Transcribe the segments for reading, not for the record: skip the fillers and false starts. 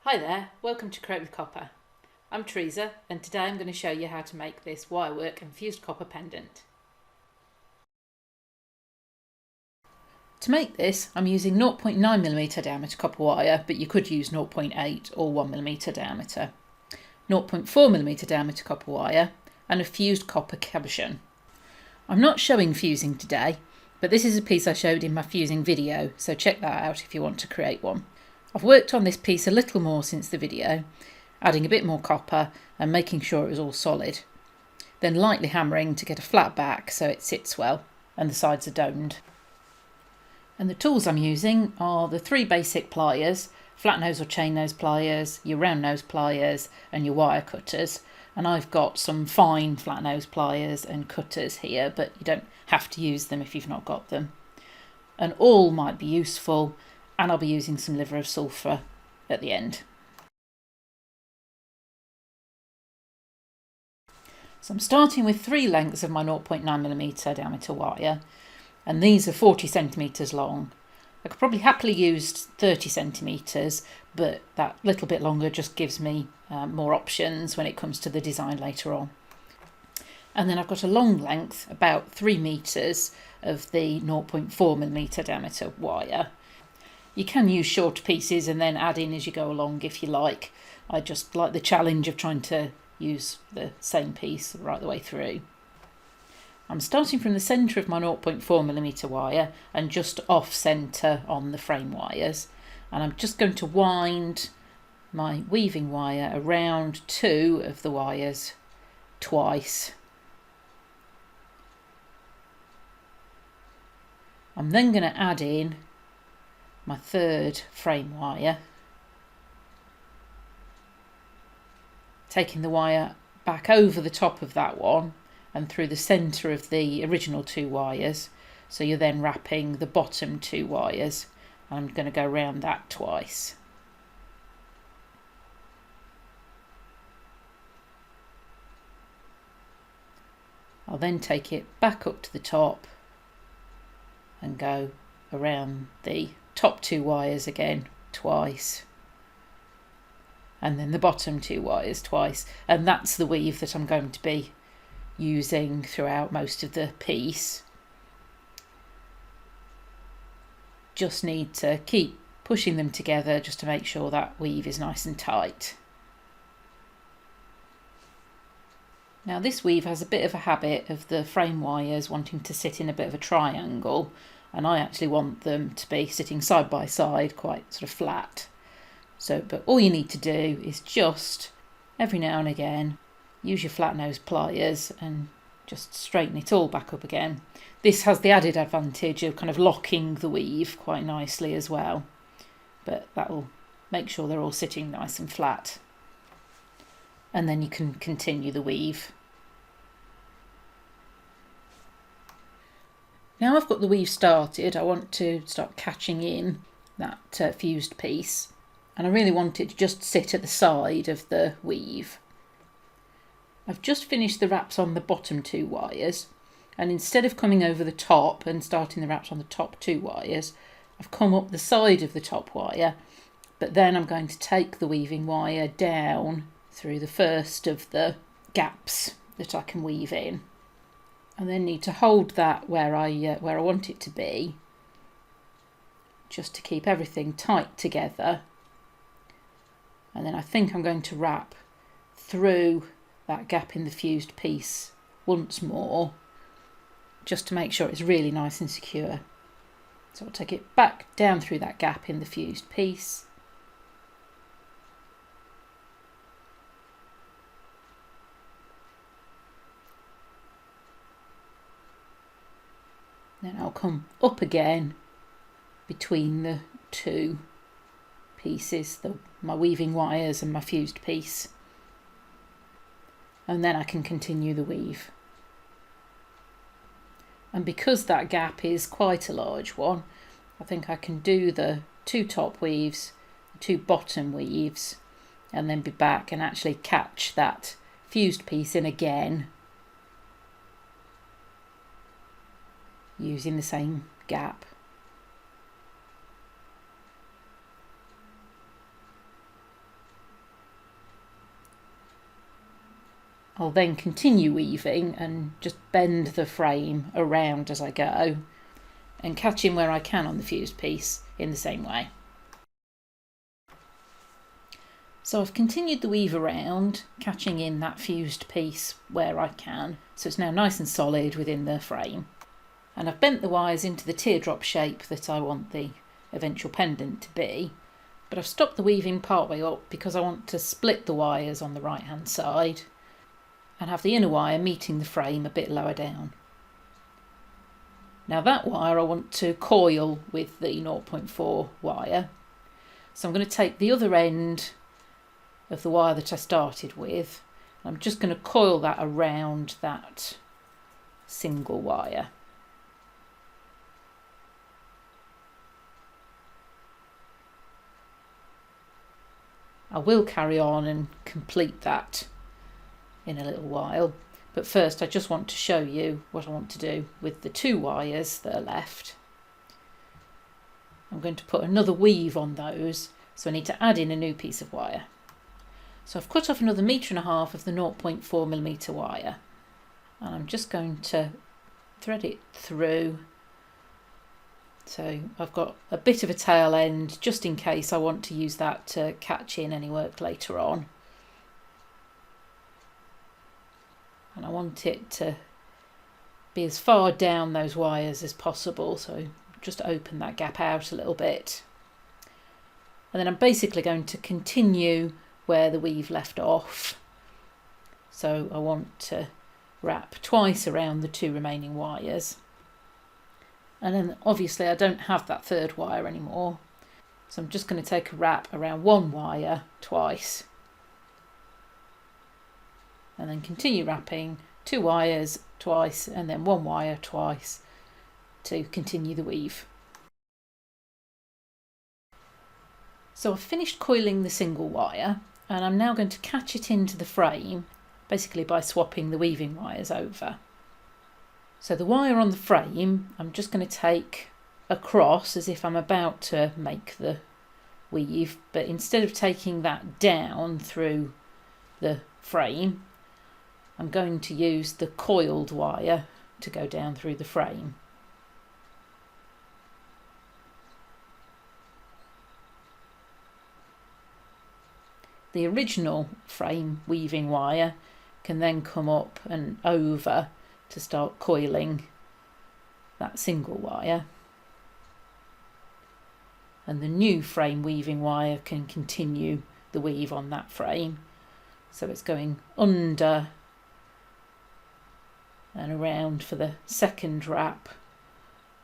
Hi there, welcome to Create with Copper. I'm Teresa and today I'm going to show you how to make this wirework and fused copper pendant. To make this I'm using 0.9mm diameter copper wire, but you could use 0.8 or 1mm diameter, 0.4mm diameter copper wire and a fused copper cabochon. I'm not showing fusing today, but this is a piece I showed in my fusing video, so check that out if you want to create one. I've worked on this piece a little more since the video, adding a bit more copper and making sure it was all solid. Then lightly hammering to get a flat back so it sits well and the sides are domed. And the tools I'm using are the three basic pliers, flat nose or chain nose pliers, your round nose pliers and your wire cutters. And I've got some fine flat nose pliers and cutters here, but you don't have to use them if you've not got them. An awl might be useful, and I'll be using some liver of sulphur at the end. So I'm starting with three lengths of my 0.9mm diameter wire, and these are 40 centimetres long. I could probably happily use 30 centimetres, but that little bit longer just gives me more options when it comes to the design later on. And then I've got a long length, about 3 metres, of the 0.4mm diameter wire. You can use shorter pieces and then add in as you go along if you like. I just like the challenge of trying to use the same piece right the way through. I'm starting from the centre of my 0.4mm wire and just off centre on the frame wires, and I'm just going to wind my weaving wire around two of the wires twice. I'm then going to add in my third frame wire, taking the wire back over the top of that one and through the centre of the original two wires, so you're then wrapping the bottom two wires. I'm going to go around that twice. I'll then take it back up to the top and go around the top two wires again twice, and then the bottom two wires twice, and that's the weave that I'm going to be using throughout most of the piece. Just need to keep pushing them together just to make sure that weave is nice and tight. Now this weave has a bit of a habit of the frame wires wanting to sit in a bit of a triangle, and I actually want them to be sitting side by side, quite sort of flat. But all you need to do is just every now and again use your flat nose pliers and just straighten it all back up again. This has the added advantage of kind of locking the weave quite nicely as well, but that will make sure they're all sitting nice and flat. And then you can continue the weave. Now I've got the weave started, I want to start catching in that fused piece, and I really want it to just sit at the side of the weave. I've just finished the wraps on the bottom two wires, and instead of coming over the top and starting the wraps on the top two wires, I've come up the side of the top wire, but then I'm going to take the weaving wire down through the first of the gaps that I can weave in. And then need to hold that where I want it to be, just to keep everything tight together. And then I think I'm going to wrap through that gap in the fused piece once more, just to make sure it's really nice and secure. So I'll take it back down through that gap in the fused piece. Then I'll come up again between the two pieces, my weaving wires and my fused piece, and then I can continue the weave. And because that gap is quite a large one, I think I can do the two top weaves, the two bottom weaves, and then be back and actually catch that fused piece in again using the same gap. I'll then continue weaving and just bend the frame around as I go and catch in where I can on the fused piece in the same way. So I've continued the weave around, catching in that fused piece where I can, so it's now nice and solid within the frame. And I've bent the wires into the teardrop shape that I want the eventual pendant to be, but I've stopped the weaving partway up because I want to split the wires on the right hand side and have the inner wire meeting the frame a bit lower down. Now that wire I want to coil with the 0.4 wire, so I'm going to take the other end of the wire that I started with, and I'm just going to coil that around that single wire. I will carry on and complete that in a little while, but first I just want to show you what I want to do with the 2 wires that are left. I'm going to put another weave on those, so I need to add in a new piece of wire. So I've cut off another 1.5 meters of the 0.4mm wire, and I'm just going to thread it through. So I've got a bit of a tail end just in case I want to use that to catch in any work later on. And I want it to be as far down those wires as possible, so just open that gap out a little bit. And then I'm basically going to continue where the weave left off. So I want to wrap twice around the 2 remaining wires. And then obviously I don't have that 3rd wire anymore, so I'm just going to take a wrap around 1 wire twice. And then continue wrapping 2 wires twice and then 1 wire twice to continue the weave. So I've finished coiling the single wire, and I'm now going to catch it into the frame, basically by swapping the weaving wires over. So the wire on the frame I'm just going to take across as if I'm about to make the weave, but instead of taking that down through the frame, I'm going to use the coiled wire to go down through the frame. The original frame weaving wire can then come up and over to start coiling that single wire, and the new frame weaving wire can continue the weave on that frame, so it's going under and around for the 2nd wrap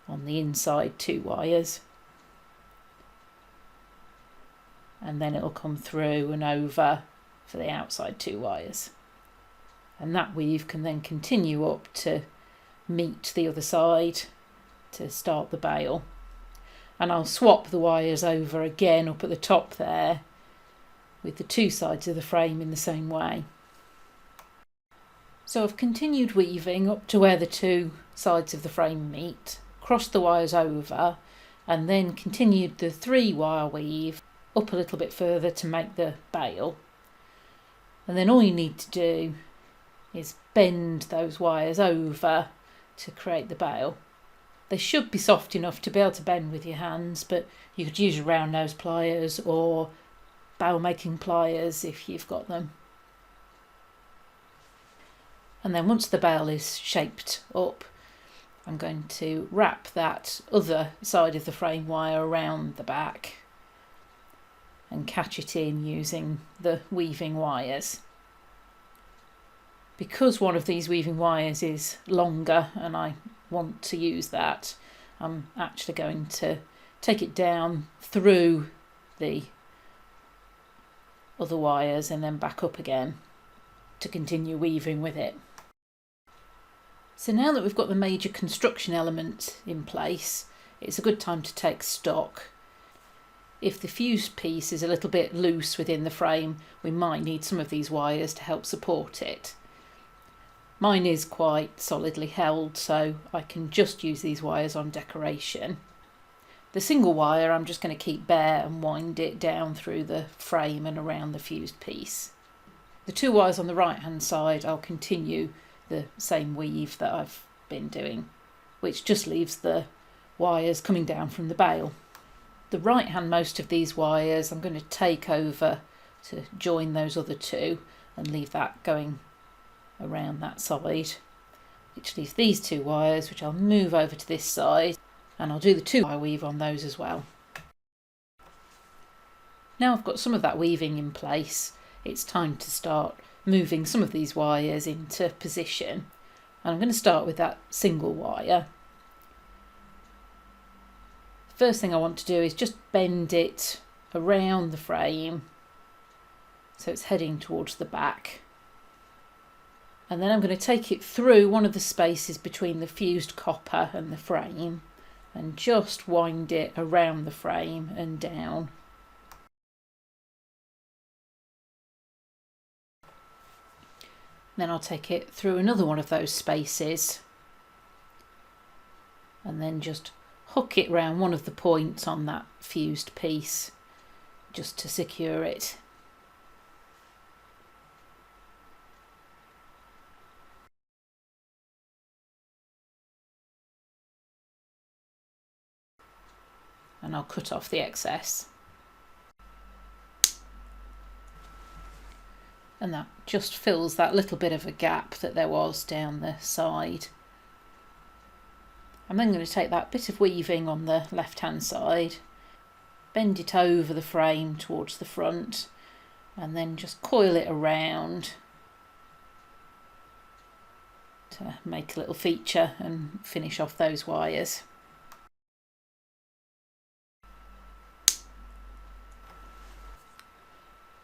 on the inside 2 wires, and then it'll come through and over for the outside 2 wires, and that weave can then continue up to meet the other side to start the bail. And I'll swap the wires over again up at the top there with the 2 sides of the frame in the same way. So I've continued weaving up to where the 2 sides of the frame meet, crossed the wires over, and then continued the 3 wire weave up a little bit further to make the bail. And then all you need to do is bend those wires over to create the bail. They should be soft enough to be able to bend with your hands, but you could use your round nose pliers or bail making pliers if you've got them. And then once the bail is shaped up, I'm going to wrap that other side of the frame wire around the back and catch it in using the weaving wires. Because one of these weaving wires is longer and I want to use that, I'm actually going to take it down through the other wires and then back up again to continue weaving with it. So now that we've got the major construction element in place, it's a good time to take stock. If the fused piece is a little bit loose within the frame, we might need some of these wires to help support it. Mine is quite solidly held, so I can just use these wires on decoration. The single wire I'm just going to keep bare and wind it down through the frame and around the fused piece. The 2 wires on the right hand side, I'll continue the same weave that I've been doing, which just leaves the wires coming down from the bail. The right hand most of these wires I'm going to take over to join those other 2 and leave that going around that side, which leaves these 2 wires, which I'll move over to this side, and I'll do the 2 wire weave on those as well. Now I've got some of that weaving in place, it's time to start moving some of these wires into position. And I'm going to start with that single wire. The first thing I want to do is just bend it around the frame so it's heading towards the back. And then I'm going to take it through one of the spaces between the fused copper and the frame and just wind it around the frame and down. Then I'll take it through another one of those spaces and then just hook it round one of the points on that fused piece just to secure it. And I'll cut off the excess. And that just fills that little bit of a gap that there was down the side. I'm then going to take that bit of weaving on the left hand side, bend it over the frame towards the front, and then just coil it around to make a little feature and finish off those wires.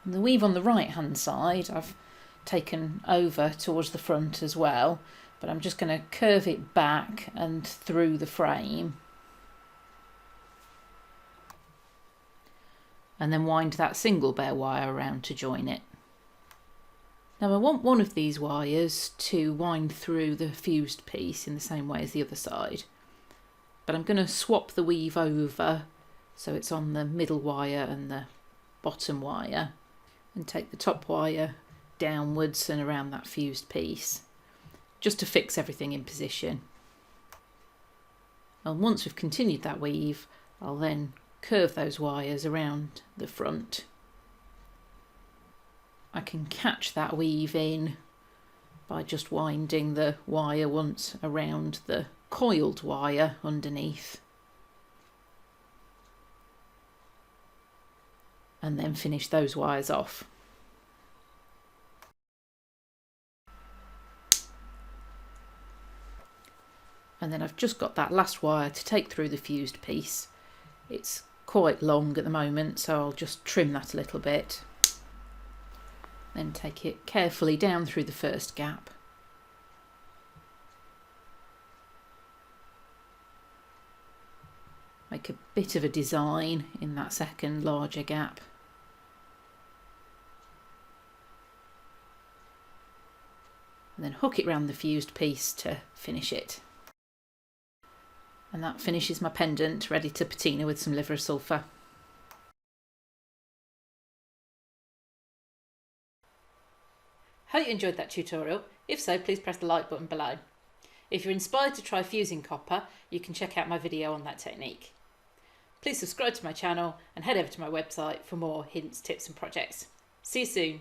And the weave on the right hand side I've taken over towards the front as well, but I'm just going to curve it back and through the frame and then wind that single bare wire around to join it. Now I want one of these wires to wind through the fused piece in the same way as the other side, but I'm going to swap the weave over so it's on the middle wire and the bottom wire, and take the top wire downwards and around that fused piece just to fix everything in position. And once we've continued that weave, I'll then curve those wires around the front. I can catch that weave in by just winding the wire once around the coiled wire underneath, and then finish those wires off. And then I've just got that last wire to take through the fused piece. It's quite long at the moment, so I'll just trim that a little bit. Then take it carefully down through the first gap. Make a bit of a design in that second larger gap. And then hook it round the fused piece to finish it. And that finishes my pendant, ready to patina with some liver of sulphur. Hope you enjoyed that tutorial. If so, please press the like button below. If you're inspired to try fusing copper, you can check out my video on that technique. Please subscribe to my channel and head over to my website for more hints, tips and projects. See you soon.